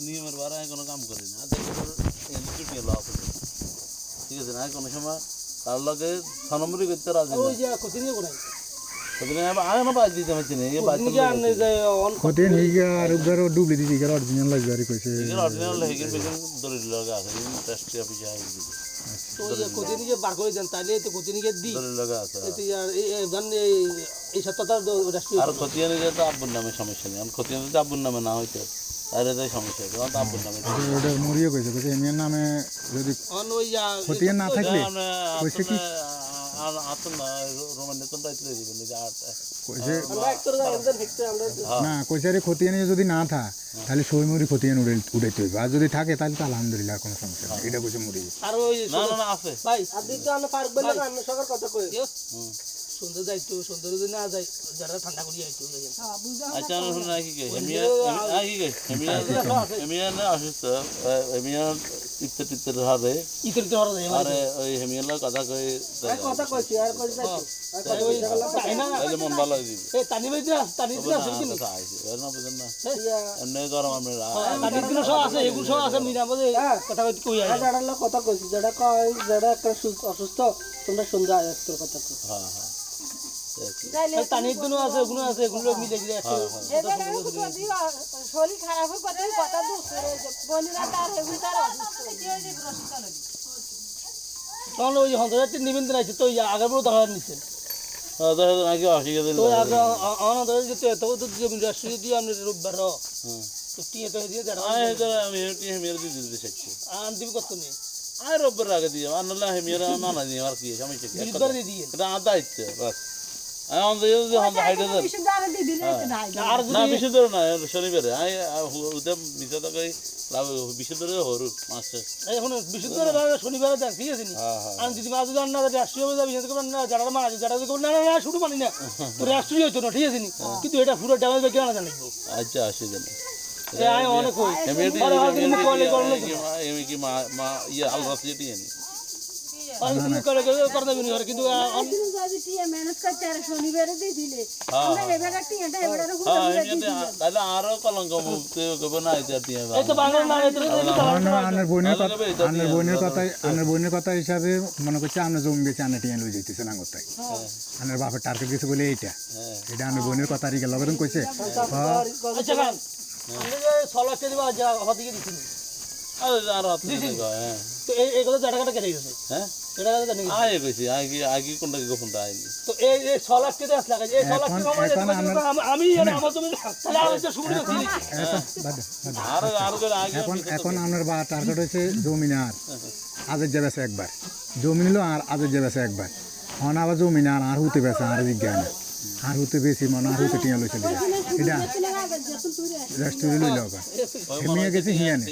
নিয়মের বারে আমি কোনো কাম করি না ছুটি হলো ঠিক আছে না কোনো সময় তার লগে ছনম্বরি করতে রাজি ওই যে কোচিং এ কোনাই আমি বাজ দিতে পারছি না এই বাজ খতে নেই আর উগারো ডুবলি দিছি গার অরিজিনাল লাগজারি কইছে এর অরিজিনাল হেগেন বেগেন দলিল লাগা আছে টেস্ট অফিসে আই দিছে তো ওই কোচিং এ বার করে দেন তাইলে তো কোচিং এ দি দলিল লাগা আছে এতে এই জানেন এই সপ্তাহটা রাষ্ট্রীয় আর খতিয়ানে যে তো আব্বুর নামে সমস্যা নেই আর খতিয়ানে যদি আব্বুর নামে না হইতো তাহলে তো সমস্যা হতো কারণ আব্বুর নামে ওটা মরিও কইছে কইছে এমিয়ার নামে যদি ওই খতিয়ান না থাকলে কইছে কি আর আতন রোমানে তো তাইলে দিবেন যে আট কইছে আমরা একটু একদম ফিক্সে আমরা না কইছে রে খতিয়ানে যদি না থা তাহলে সইমুরি খতিয়ান উড়াইতে হইবে আর যদি থাকে তাহলে তো আলহামদুলিল্লাহ কোনো সমস্যা নেই এটা কইছে মুরি আর ওই না না আছে ভাই আপনি তো আমরা পার্ক বললেন আমরা সবার কথা কই সুন্দর যাইতো সুন্দর যদি না যাই যারা ঠান্ডা করি আইতো আচ্ছা না শুনে কি কে হেমিয়া কি কে হেমিয়া না অসুস্থ হেমিয়া টিপতে হারে ইতরিতে হরা যায় আরে ওই হেমিয়ার কথা কইছি আর কইছি তাই না তাহলে মন ভালো হয়ে যাবে এই তানি ভাই তানি দিন আছে কি না বুঝেন না এমনি গরম আমরা তানি দিন সব আছে এগুলো সব আছে মিনা বলে কথা কই আই যারা কথা কইছি যারা কয় যারা একটা অসুস্থ তোমরা সুন্দর আয়াতের কথা কই হ্যাঁ হ্যাঁ তানির দিনও আছে ওগুলো আছে এগুলো মিলে গিয়ে শরীর খারাপ করে কথা বনিরা তার এগুলো তার তখন ওই হন্তজাতি নিবেদন আছে তো আগের বড় দাঁড়া নিচ্ছেন নাকি অসুবিধা দিল তো অনন্তজাতি যেতে তো জমিন রাষ্ট্রীয় দিয়ে আপনি রোববার তো টিয়ে তো দিয়ে আমি হেমিয়ার দিয়ে দিতে চাইছি আন দিবি কত নেই আর রোববার আগে দিয়ে আর নাহলে হেমিয়ার মানা দিয়ে আর কি সমস্যা কি বিরুদ্ধে দিয়ে দিয়ে এটা আমার দায়িত্ব বাস আমি অন্তত হাইটে আর না যদি বিশেষ ধরে না শনিবারে আমি ওদের মিশে তো কই বিশেষ ধরে হরু মাস্টার এখন বিশুদ্ধ শনিবারে দেখ ঠিক আছে নি আমি যদি মাছ জান না রাষ্ট্রীয় যাবি বিশেষ করে না যারা মাছ যারা না না শুরু মানি না তো রাষ্ট্রীয় হইতো না ঠিক আছে নি কিন্তু এটা পুরো ডাবল বেকে আনা জানিব আচ্ছা অসুবিধা নেই আমি অনেক কই এমনি কি মা ইয়ে আলরা যেটি জানি আমি করে করে দেবনি কিন্তু শনিবারে দিয়ে দিলে আমরা এবারে টিয়াটা এবারে তাহলে আরো কলঙ্ক মুক্তি হবে না এটা দিয়ে এই তো বাংলা না আনের বোনের কথা হিসাবে মনে করছে আমরা জমি বেচে আনে টিয়া লই যাইতেছে না কোথায় আনের বাপের টার্গেট গেছে বলে এইটা এটা আনের বোনের কথা রিগে লগেন কইছে আচ্ছা গান আমি যে 6 লাখ টাকা যা হদিকে দিছি আর হ্যাঁ তো এই কথা জায়গাটা কেটে গেছে হ্যাঁ এটা কথা জানি আয় কইছি আগে কোনটা গোপনটা আইনি তো এই 6 লাখ টাকা আসলে এই 6 লাখ টাকা আমি আমার তুমি তাহলে আমি তো শুরু করছি এখন আপনার বা টার্গেট হয়েছে জমি আর আজের যে বেছে একবার জমি নিল আর আজের যে বেছে একবার হন আবার জমি না আর হুতে বেছে আর বিজ্ঞান আর হুতে বেশি মনে আর হুতে টিয়া লইছে এটা রেস্টুরেন্ট লইল হেমিয়া গেছে হিয়ানে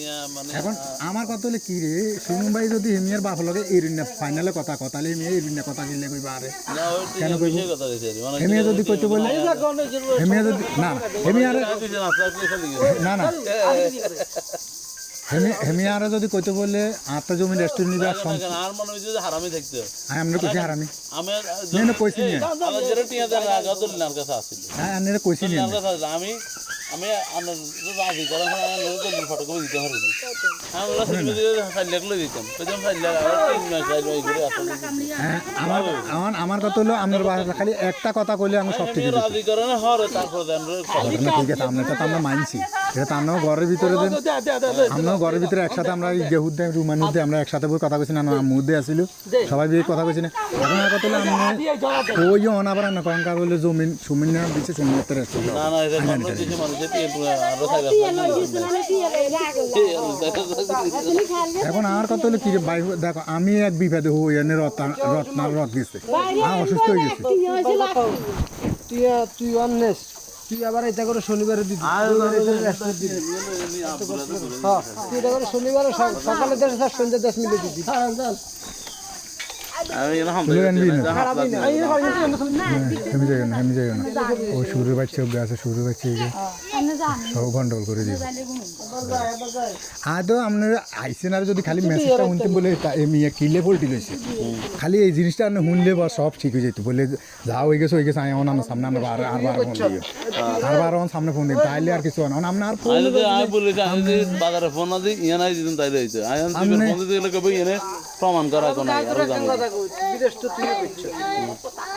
এখন আমার কথা হলে কি রে সুমন ভাই যদি হেমিয়ার বাপ লগে এরিনা ফাইনালে কথা তাহলে হেমিয়া এরিনা কথা কিনলে কইবা আরে কেন কইব হেমিয়া যদি কইতে বলে হেমিয়া যদি না হেমিয়া না না হেমিয়ারা যদি কইতে বললে আটটা জমি রেস্টুরেন্ট নিবে আর মনে হইছে যে হারামি থাকতে আমরা কইছি হারামি আমি নেন কইছি নি আমার যেটা টিয়া দেন আগাদুল নার কাছে আছিল হ্যাঁ আনেরে কইছি নি আমি আমার রাজি করা তো ফটো কপি দিতে পারি আমরা সিনেমা দিয়ে 4 লাখ লই দিতাম কইতাম 4 লাখ আর 3 মাস যাইলো এই ঘুরে আসলে হ্যাঁ আমার কথা হলো আপনার বাসা খালি একটা কথা কইলে আমি সব কিছু রাজি করে না হরে তারপর দেন ঠিক আছে আমরা কথা আমরা মানছি এটা তো আমরা ঘরের ভিতরে দেন আমরা ঘরের ভিতরে একসাথে আমরা গেহুদ দেন রুমার মধ্যে আমরা একসাথে বই কথা কইছি না মধ্যে আসিল সবাই বিয়ে কথা কইছি না এখন আর কথা হলো আমরা ওই অনাবার না কঙ্কা বলে জমিন সুমিন না দিছে সুমিনতে রেস্ট না না এটা মানুষ কিছু মানুষ যেতে আরো এখন আর কত হলো কি ভাই দেখো আমি এক বিপদে হই এনে রত্নার রথ গেছে অসুস্থ হয়ে গেছে তুই অনেস তুই আবার এটা করে শনিবারে দিবি তুই এটা করে শনিবারে সকালে 10 সন্ধ্যা 10 মিনিটে দিবি আমি এখানে হাম তুলে আনবি না না হেমি যাই না ও সুরের বাচ্চা ওকে আছে সুরের বাচ্চা এগে সব গন্ডগোল করে দিবে আদৌ আপনারা আইসেন আর যদি খালি মেসেজটা শুনতে বলে মিয়া কিলে পোল্টি লইছে খালি এই জিনিসটা আপনি শুনলে বা সব ঠিক হয়ে যেত বলে যা হয়ে গেছে আয় আমার সামনে আমরা আর বার ফোন দিই আর বার সামনে ফোন দিই তাইলে আর কিছু না আপনার ফোন আমি বলেছি আমি যদি বাজারে ফোন না দিই ইয়ে নাই দিন তাই রয়েছে আমি ফোন দিতে গেলে কবে ইয়ে প্রমাণ করা কোনো বিদেশ তো তুই করছো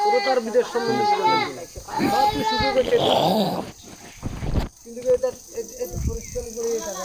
পুরো তার বিদেশ সম্বন্ধে তুই শুরু করছিস কিন্তু এটা পরিশ্রম করে